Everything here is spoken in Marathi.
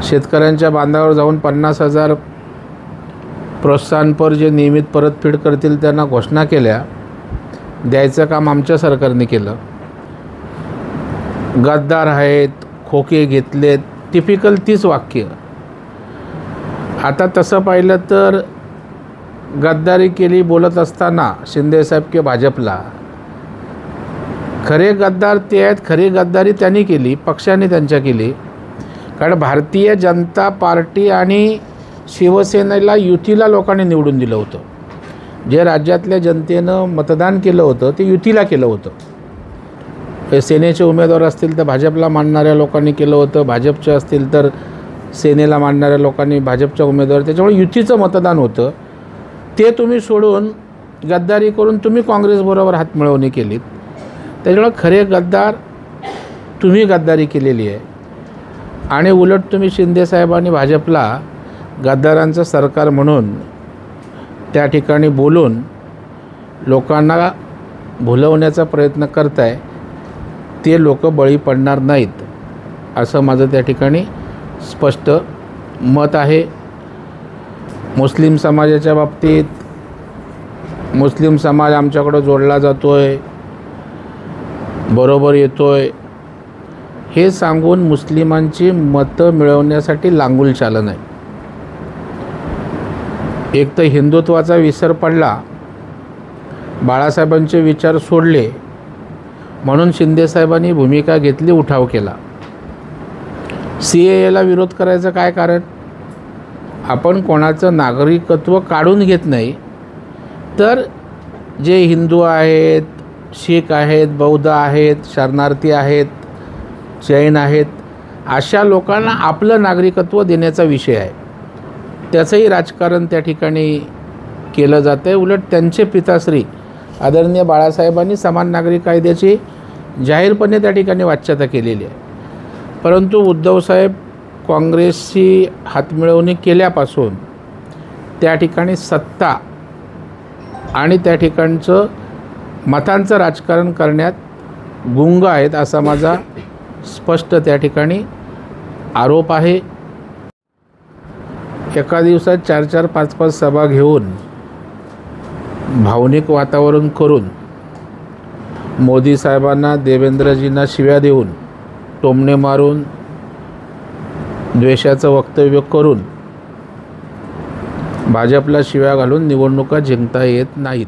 शेतकऱ्यांच्या बांधावर जाऊन 50,000 प्रोत्साहनपर जे नियमित परतफेड करतील त्यांना घोषणा केल्या, द्यायचं काम आमच्या सरकारने केलं. गद्दार आहेत, खोके घेतलेत, टिपिकल 30 वाक्य. आता तसं पाहिलं तर गद्दारी केली बोलत असताना शिंदेसाहेब के भाजपला, खरे गद्दार ते आहेत. खरी गद्दारी त्यांनी केली, पक्षाने त्यांच्या केली. कारण भारतीय जनता पार्टी आणि शिवसेनेला युतीला लोकांनी निवडून दिलं होतं. जे राज्यातल्या जनतेनं मतदान केलं होतं ते युतीला केलं होतं. हे सेनेचे उमेदवार असतील तर भाजपला मानणाऱ्या लोकांनी केलं होतं, भाजपचे असतील तर सेनेला मानणाऱ्या लोकांनी भाजपच्या उमेदवार. त्याच्यामुळे युतीचं मतदान होतं. ते तुम्ही सोडून गद्दारी करून तुम्ही काँग्रेसबरोबर हातमिळवणी केलीत. त्याच्यामुळे खरे गद्दार तुम्ही गद्दारी केलेली आहे. आणि उलट तुम्ही शिंदेसाहेबांनी भाजपला गद्दारांचं सरकार म्हणून त्या ठिकाणी बोलून लोकांना भुलवण्याचा प्रयत्न करताय. ते लोक बळी पडणार नाहीत असं माझं त्या ठिकाणी स्पष्ट मत आहे. मुस्लिम समाजाच्या बाबतीत मुस्लिम समाज आमच्याकडं जोडला जातोय, बरोबर येतोय हे सांगून मुस्लिमांची मतं मिळवण्यासाठी लांगुल चालन आहे. एक तर हिंदुत्वाचा विसर पडला, बाळासाहेबांचे विचार सोडले म्हणून शिंदेसाहेबांनी भूमिका घेतली, उठाव केला. CAAला विरोध करायचं काय कारण? आपण कोणाचं नागरिकत्व काढून घेत नाही, तर जे हिंदू आहेत, शीख आहेत, बौद्ध आहेत, शरणार्थी आहेत, जैन आहेत, अशा लोकांना आपलं नागरिकत्व देण्याचा विषय आहे. त्याचंही राजकारण त्या ठिकाणी केलं जातं आहे. उलट त्यांचे पिताश्री आदरणीय बाळासाहेबांनी समान नागरिक कायद्याची जाहीरपणे त्या ठिकाणी वाच्यता केलेली आहे. परंतु उद्धवसाहेब काँग्रेसशी हातमिळवणी केल्यापासून त्या ठिकाणी सत्ता आणि त्या ठिकाणचं मतांचं राजकारण करण्यात गुंग आहेत असा माझा स्पष्ट त्या ठिकाणी आरोप आहे. एका दिवसात 4-4, 5-5 सभा घेऊन भावनिक वातावरण करून मोदी साहेबांना, देवेंद्रजींना शिव्या देऊन, टोमणे मारून, द्वेषाचं वक्तव्य करून भाजपला शिव्या घालून निवडणुका जिंकता येत नाहीत.